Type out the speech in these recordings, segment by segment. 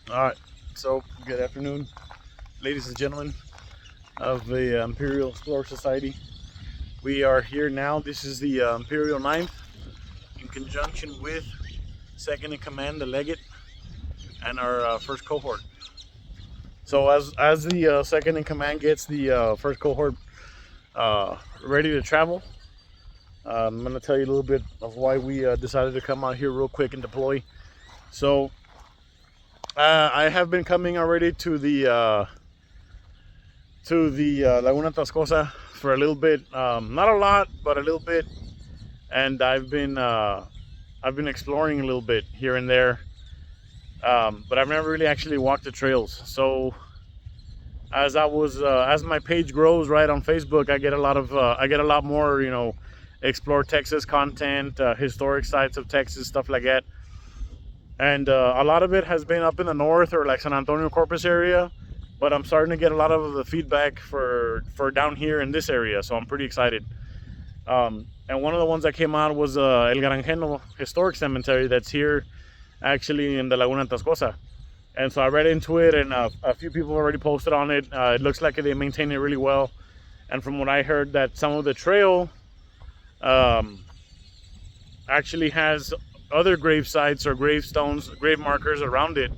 All right, so good afternoon, ladies and gentlemen of the Imperial Explorer Society. We are here now. This is the Imperial IX in conjunction with second in command, the Legate, and our first cohort. So as the second in command gets the first cohort ready to travel, I'm going to tell you a little bit of why we decided to come out here real quick and deploy. So I have been coming already to the Laguna Atascosa for a little bit, not a lot, but a little bit, and I've been exploring a little bit here and there, but I've never really actually walked the trails. So as my page grows right on Facebook, I get a lot more explore Texas content, historic sites of Texas, stuff like that, and a lot of it has been up in the north or like San Antonio Corpus area. But I'm starting to get a lot of the feedback for down here in this area, so I'm pretty excited. And one of the ones that came out was El Granjeno Historic Cemetery that's here actually in the Laguna Tascosa. And so I read into it, and a few people already posted on it. It looks like they maintain it really well. And from what I heard, that some of the trail um, actually has other grave sites or gravestones, grave markers around it.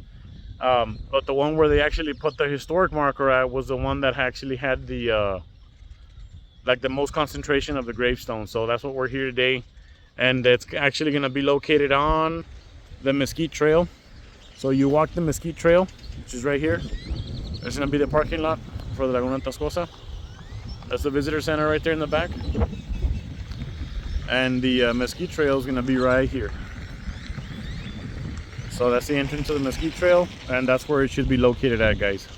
But the one where they actually put the historic marker at was the one that actually had the like the most concentration of the gravestones. So that's what we're here today, and it's actually going to be located on the Mesquite Trail. So you walk the Mesquite Trail, which is right here. There's going to be the parking lot for the Laguna Tascosa. That's the visitor center right there in the back, and the Mesquite Trail is going to be right here. So that's the entrance to the Mesquite Trail, and that's where it should be located at, guys.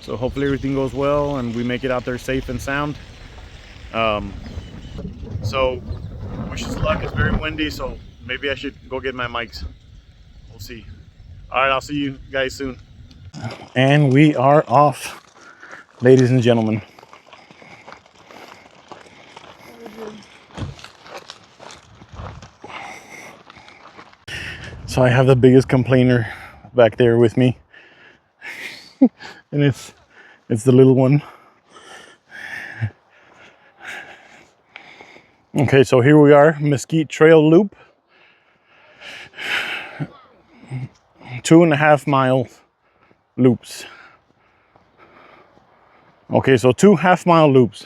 So hopefully everything goes well and we make it out there safe and sound. So wish us luck. It's very windy, so maybe I should go get my mics. We'll see. All right, I'll see you guys soon. And we are off, ladies and gentlemen. So I have the biggest complainer back there with me, and it's the little one. Okay, so here we are, Mesquite Trail Loop, 2.5 mile loops. Okay, so 2 half-mile loops,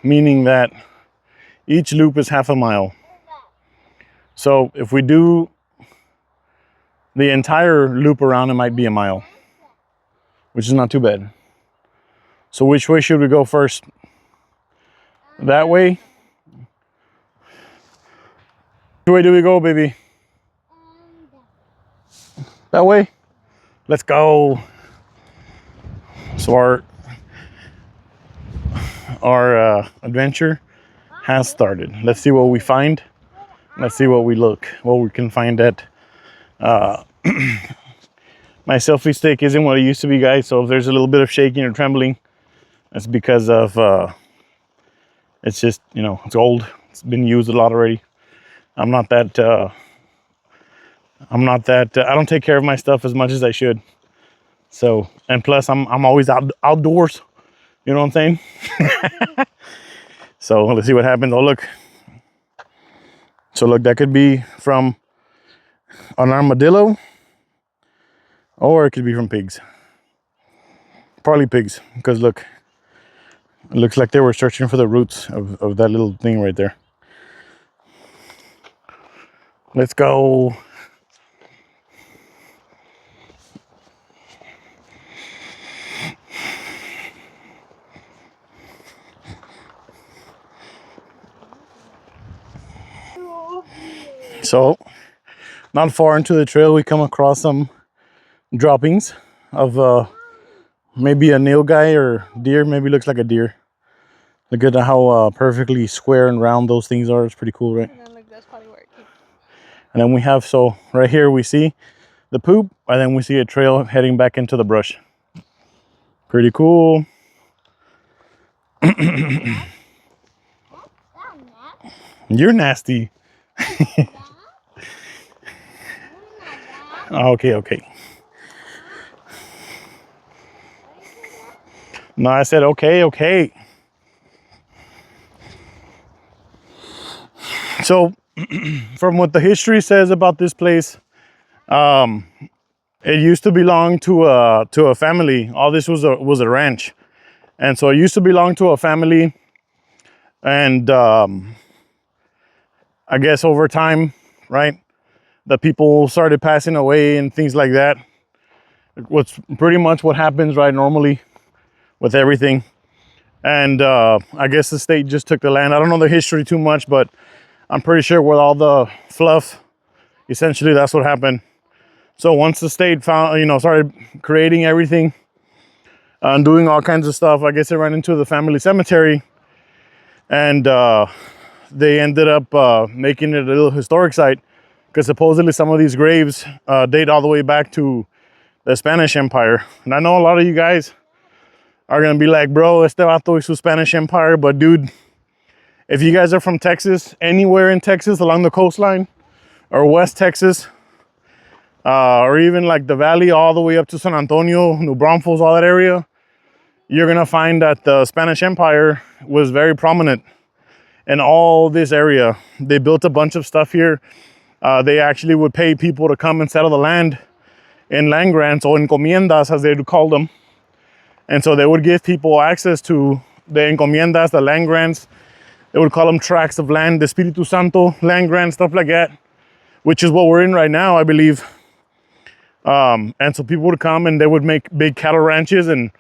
meaning that each loop is half a mile. So if we do the entire loop around, it might be a mile, which is not too bad. So which way should we go first? That way? Which way do we go, baby? That way? Let's go. So our adventure has started. Let's see what we find. Let's see what we can find at. My selfie stick isn't what it used to be, guys. So if there's a little bit of shaking or trembling, that's because of it's just, it's old. It's been used a lot already. I'm not that I don't take care of my stuff as much as I should. So, and plus I'm always outdoors. You know what I'm saying? So let's see what happens. Oh, look. So look, that could be from an armadillo, or it could be from pigs. Probably pigs, because look, it looks like they were searching for the roots of that little thing right there. Let's go. So, not far into the trail, we come across some droppings of maybe a nilgai or deer. Maybe looks like a deer. Look at how perfectly square and round those things are. It's pretty cool, right? And then like that's probably where it came. And then we have, so right here we see the poop, and then we see a trail heading back into the brush. Pretty cool. You're nasty. Okay. No, I said, okay, okay. So from what the history says about this place, it used to belong to a family. All this was a ranch. And so it used to belong to a family. And I guess over time, right, the people started passing away and things like that. What's pretty much what happens, right, normally with everything. And I guess the state just took the land. I don't know the history too much, but I'm pretty sure with all the fluff, essentially that's what happened. So once the state found, started creating everything and doing all kinds of stuff, I guess it ran into the family cemetery, and they ended up making it a little historic site, because supposedly some of these graves date all the way back to the Spanish Empire. And I know a lot of you guys are gonna be like, bro, este vato hizo Spanish Empire, but dude, if you guys are from Texas, anywhere in Texas along the coastline, or West Texas, or even like the valley all the way up to San Antonio, New Braunfels, all that area, you're gonna find that the Spanish Empire was very prominent in all this area. They built a bunch of stuff here. They actually would pay people to come and settle the land in land grants, or encomiendas as they would call them. And so they would give people access to the encomiendas, the land grants. They would call them tracts of land, the Espiritu Santo land grants, stuff like that, which is what we're in right now, I believe. And so people would come and they would make big cattle ranches and,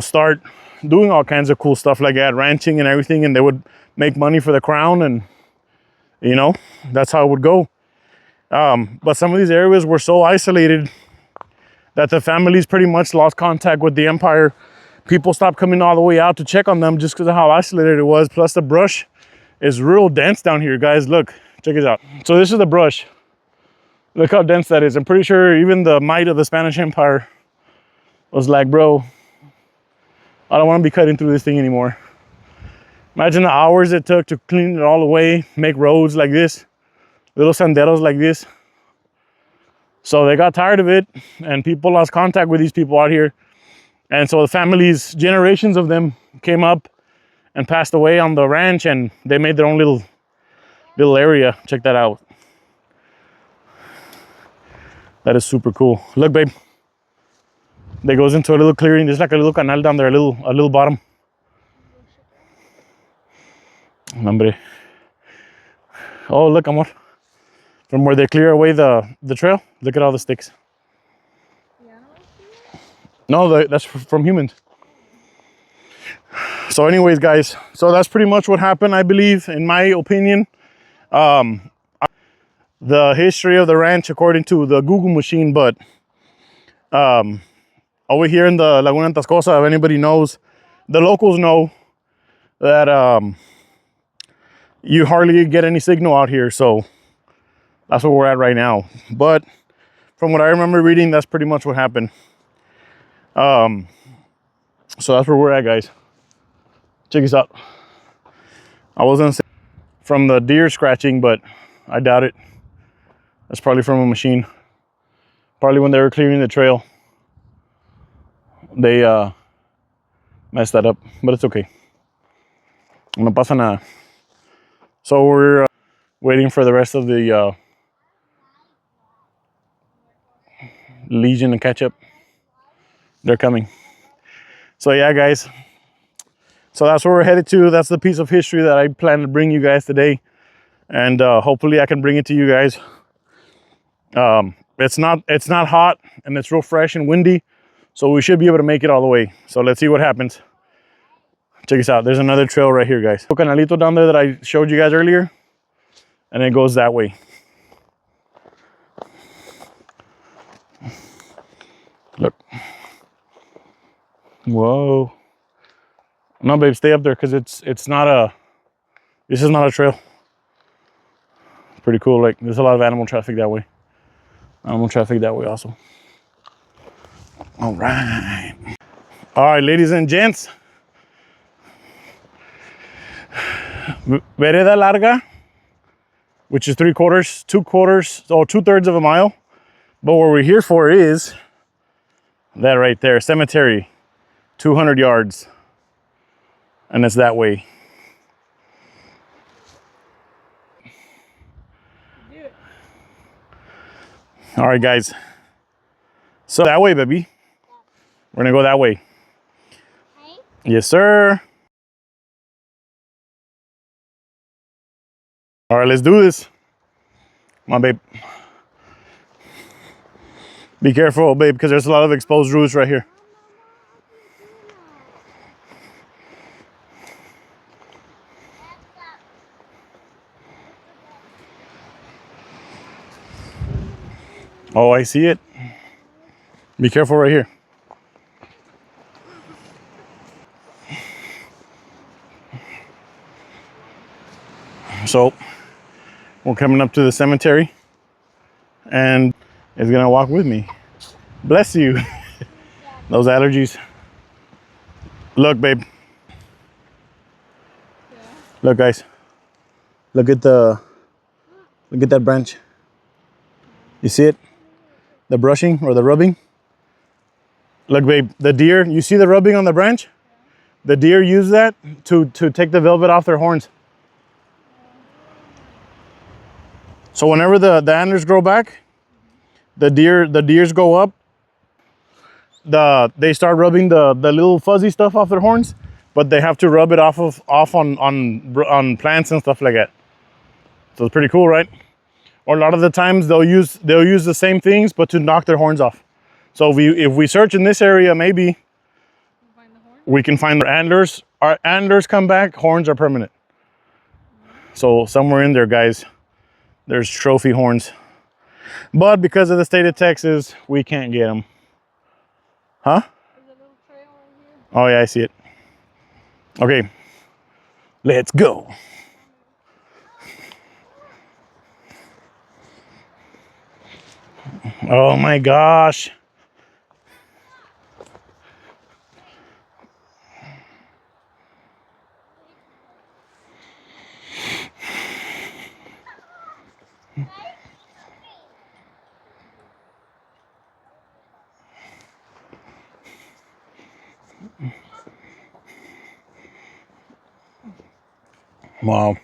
start doing all kinds of cool stuff like that, ranching and everything. And they would make money for the crown, and, that's how it would go. But some of these areas were so isolated that the families pretty much lost contact with the empire. People stopped coming all the way out to check on them just because of how isolated it was. Plus the brush is real dense down here, guys. Look, check it out. So this is the brush. Look how dense that is. I'm pretty sure even the might of the Spanish Empire was like, bro, I don't want to be cutting through this thing anymore. Imagine the hours it took to clean it all away, make roads like this, little senderos like this. So they got tired of it, and people lost contact with these people out here. And so the families, generations of them, came up and passed away on the ranch, and they made their own little area. Check that out. That is super cool. Look, babe. That goes into a little clearing. There's like a little canal down there, a little bottom. Hombre. Oh, look, amor. From where they clear away the trail, look at all the sticks. No, that's from humans. So anyways, guys, so that's pretty much what happened, I believe, in my opinion. The history of the ranch according to the Google machine, but over here in the Laguna Atascosa, if anybody knows, the locals know that you hardly get any signal out here, so that's where we're at right now. But from what I remember reading, that's pretty much what happened. So that's where we're at, guys. Check this out. I was gonna say from the deer scratching, but I doubt it. That's probably from a machine. Probably when they were clearing the trail, they messed that up, but it's okay. No pasa nada. So we're waiting for the rest of the Legion to catch up. They're coming. So yeah, guys. So that's where we're headed to. That's the piece of history that I plan to bring you guys today, and hopefully I can bring it to you guys. It's not hot, and it's real fresh and windy, so we should be able to make it all the way. So let's see what happens. Check this out. There's another trail right here, guys. Canalito down there that I showed you guys earlier, and it goes that way. Look. Whoa. No, babe, stay up there, because it's not a, this is not a trail. Pretty cool. Like, there's a lot of animal traffic that way. Animal traffic that way also. All right. All right, ladies and gents. Vereda larga, which is 2/3 of a mile. But what we're here for is that right there, cemetery. 200 yards. And it's that way. All right, guys. So that way, baby. We're gonna go that way. Okay. Yes, sir. All right, let's do this. Come on, babe. Be careful, babe, because there's a lot of exposed roots right here. Oh, I see it. Be careful right here. So we're coming up to the cemetery and it's gonna walk with me. Bless you. Those allergies. Look, babe. Look, guys. Look at that branch. You see it? The brushing or the rubbing? Look, babe, the deer, you see the rubbing on the branch? The deer use that to take the velvet off their horns. So whenever the antlers grow back, the deers go up. They start rubbing the little fuzzy stuff off their horns, but they have to rub it off on plants and stuff like that. So it's pretty cool, right? Or a lot of the times they'll use the same things, but to knock their horns off. So if we search in this area, maybe we can find their antlers. Our antlers come back, horns are permanent. So somewhere in there, guys, there's trophy horns. But because of the state of Texas, we can't get them. Huh? There's a little trail right here. Oh yeah, I see it. Okay, let's go. Oh my gosh. Wow,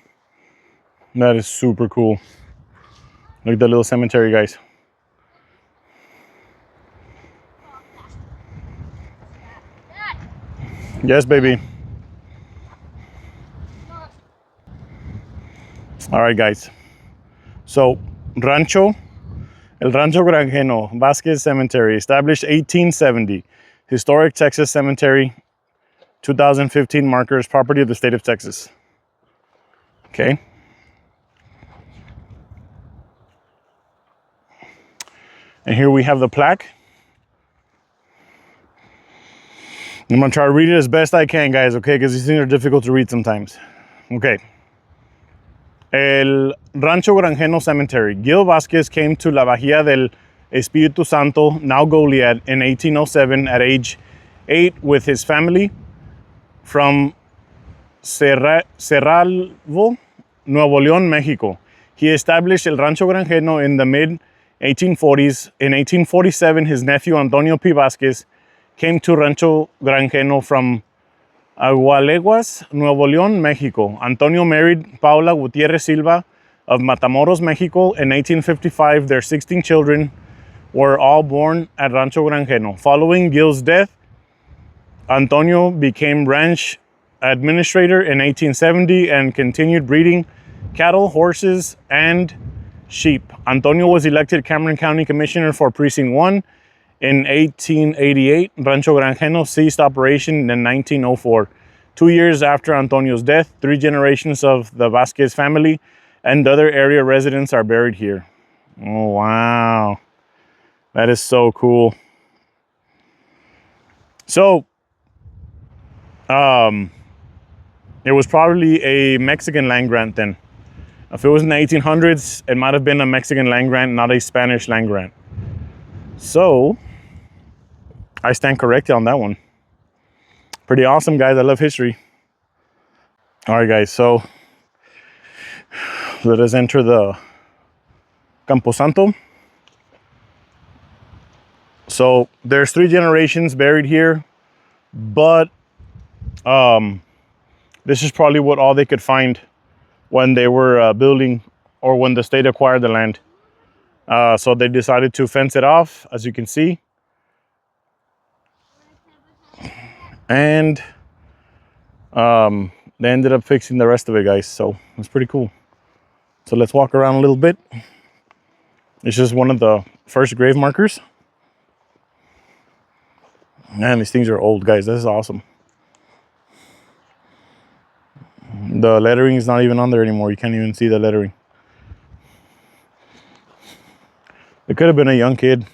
that is super cool. Look at the little cemetery, guys. Yes, baby. All right, guys. So, El Rancho Granjeno, Vasquez Cemetery, established 1870. Historic Texas Cemetery, 2015 markers, property of the state of Texas. Okay. And here we have the plaque. I'm gonna try to read it as best I can, guys, okay? Because these things are difficult to read sometimes. Okay. El Rancho Granjeno Cemetery. Gil Vasquez came to La Bahía del Espíritu Santo, now Goliad, in 1807 at age 8 with his family from Cerralvo, Nuevo León, Mexico. He established El Rancho Granjeno in the mid-1840s. In 1847, his nephew Antonio P. Vasquez came to Rancho Granjeno from Agualeguas, Nuevo León, Mexico. Antonio married Paula Gutierrez Silva of Matamoros, Mexico in 1855. Their 16 children were all born at Rancho Granjeno. Following Gil's death, Antonio became ranch administrator in 1870 and continued breeding cattle, horses, and sheep. Antonio was elected Cameron County Commissioner for Precinct 1 in 1888. Rancho Granjeno ceased operation in 1904. 2 years after Antonio's death, 3 generations of the Vasquez family and other area residents are buried here. Oh, wow. That is so cool. So, it was probably a Mexican land grant then. If it was in the 1800s, it might have been a Mexican land grant, not a Spanish land grant. So, I stand corrected on that one. Pretty awesome, guys. I love history. All right, guys. So, let us enter the Campo Santo. So, there's 3 generations buried here. but this is probably what all they could find when they were building, or when the state acquired the land. So they decided to fence it off, as you can see. And they ended up fixing the rest of it, guys. So it's pretty cool. So let's walk around a little bit. It's just one of the first grave markers. Man, these things are old, guys. This is awesome. The lettering is not even on there anymore. You can't even see the lettering. It could have been a young kid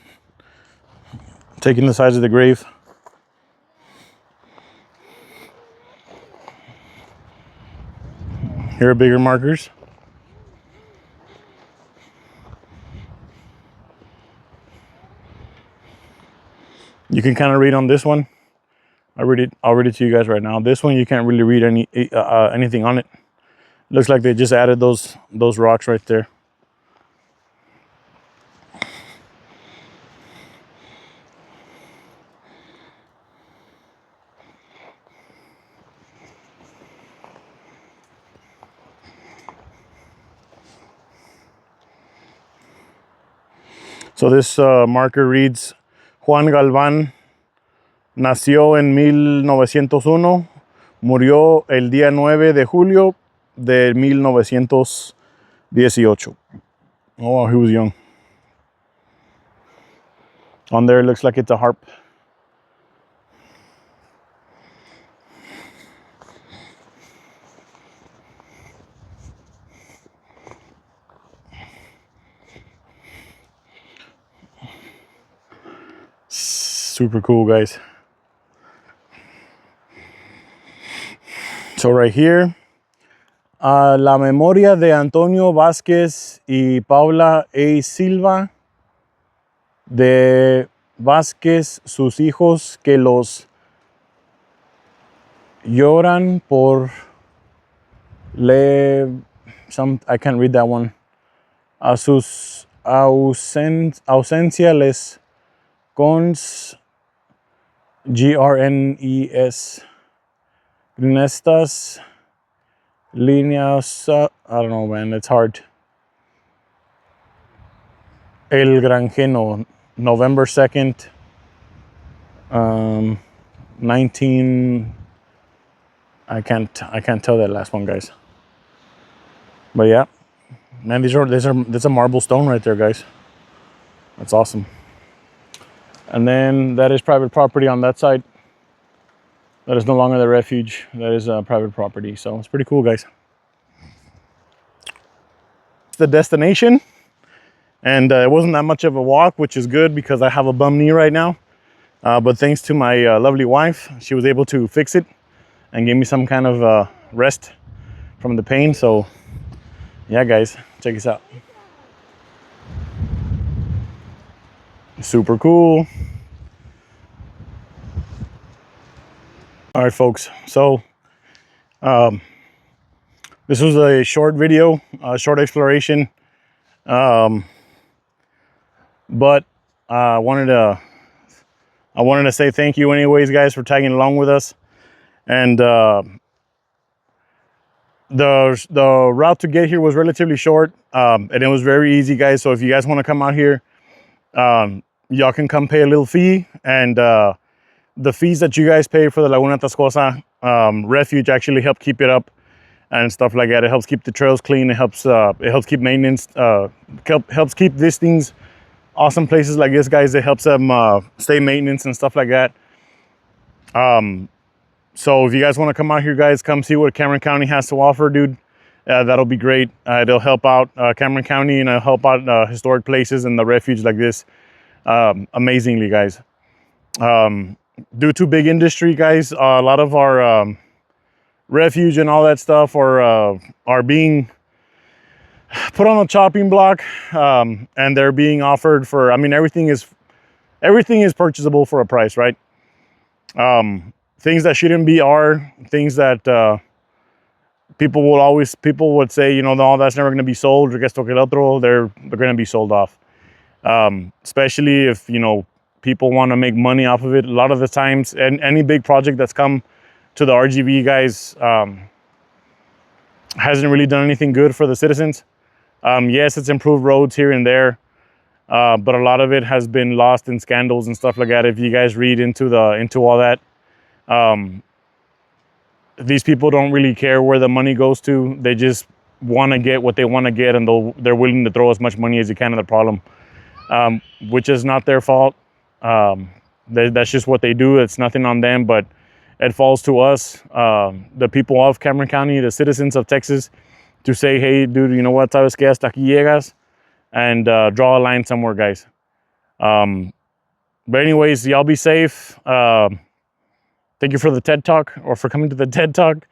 taking the size of the grave. Here are bigger markers. You can kind of read on this one. I'll read it to you guys right now. This one you can't really read anything on it. Looks like they just added those rocks right there. So this marker reads, Juan Galván nació en 1901, murió el día 9 de julio de 1918. Oh, he was young. On there, it looks like it's a harp. Super cool, guys. So right here, la memoria de Antonio Vázquez y Paula A. Silva de Vázquez, sus hijos que los lloran por I can't read that one. A sus ausencia les cons GRNES Nestas líneas, I don't know, man, it's hard. El Granjeno, November 2nd, 19. I can't tell that last one, guys. But yeah, man, that's a marble stone right there, guys. That's awesome. And then that is private property on that side. That is no longer the refuge. That is private property. So it's pretty cool, guys. It's the destination. And it wasn't that much of a walk, which is good because I have a bum knee right now. But thanks to my lovely wife, she was able to fix it and give me some kind of rest from the pain. So yeah, guys, check this out. Super cool. All right, folks. So this was a short video, a short exploration. But I wanted to say thank you anyways, guys, for tagging along with us. And the route to get here was relatively short, and it was very easy, guys. So if you guys want to come out here, y'all can come pay a little fee. And the fees that you guys pay for the Laguna Atascosa Refuge actually help keep it up and stuff like that. It helps keep the trails clean. It helps keep maintenance. Helps keep these things awesome places like this, guys. It helps them stay maintenance and stuff like that. So if you guys want to come out here, guys, come see what Cameron County has to offer, dude. That'll be great. It'll help out Cameron County, and it'll help out historic places and the refuge like this amazingly, guys. Due to big industry, guys, a lot of our refuge and all that stuff are being put on a chopping block, and they're being offered for, I mean, everything is purchasable for a price, right? Things that shouldn't be are things that people would say, you know, no, that's never going to be sold, or que esto que el otro, they're going to be sold off. Especially if, you know, People want to make money off of it. A lot of the times, and any big project that's come to the RGV, guys, hasn't really done anything good for the citizens. Yes, it's improved roads here and there, but a lot of it has been lost in scandals and stuff like that. If you guys read into all that, these people don't really care where the money goes to. They just want to get what they want to get, and they're willing to throw as much money as you can at the problem, which is not their fault. That's just what they do. It's nothing on them, but it falls to us, the people of Cameron County, the citizens of Texas, to say, hey, dude, you know what? Sabes que hasta aquí llegas, and draw a line somewhere, guys. But anyways, y'all be safe. Thank you for the TED Talk, or for coming to the TED Talk.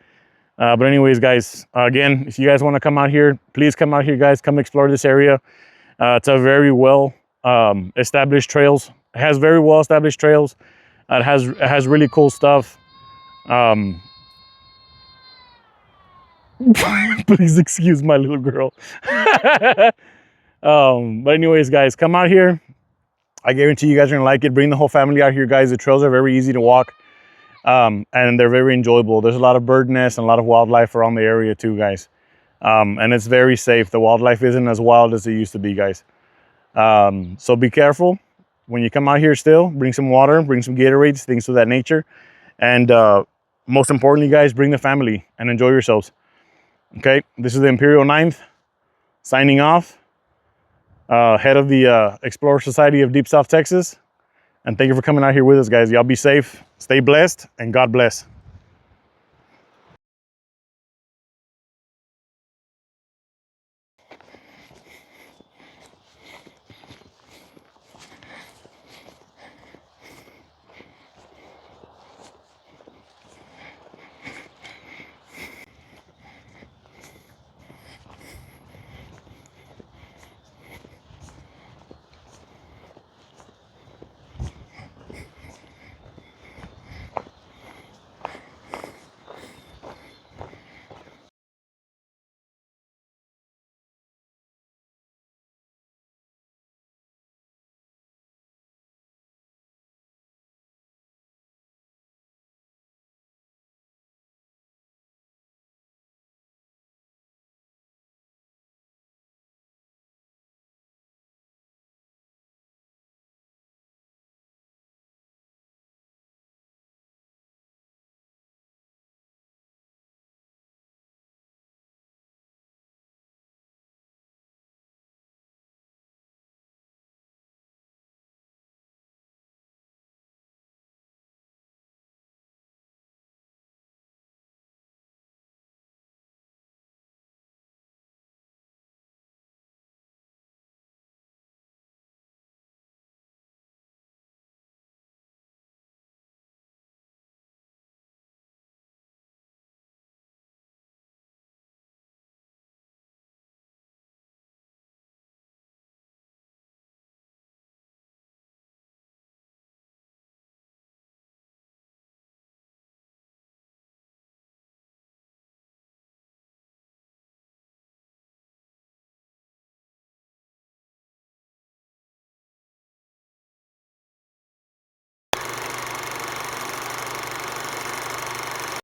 But anyways, guys, again, if you guys want to come out here, please come out here, guys. Come explore this area. It's a very well established trails. It has very well established trails. It has really cool stuff. Please excuse my little girl. But anyways, guys, come out here. I guarantee you guys are gonna like it. Bring the whole family out here, guys. The trails are very easy to walk. And they're very enjoyable. There's a lot of bird nests and a lot of wildlife around the area too, guys. And it's very safe. The wildlife isn't as wild as it used to be, guys. So be careful when you come out here still. Bring some water, bring some Gatorades, things of that nature. And most importantly, guys, bring the family and enjoy yourselves. Okay, this is the Imperial IX signing off, head of the Explorer Society of Deep South Texas. And thank you for coming out here with us, guys. Y'all be safe, stay blessed, and God bless.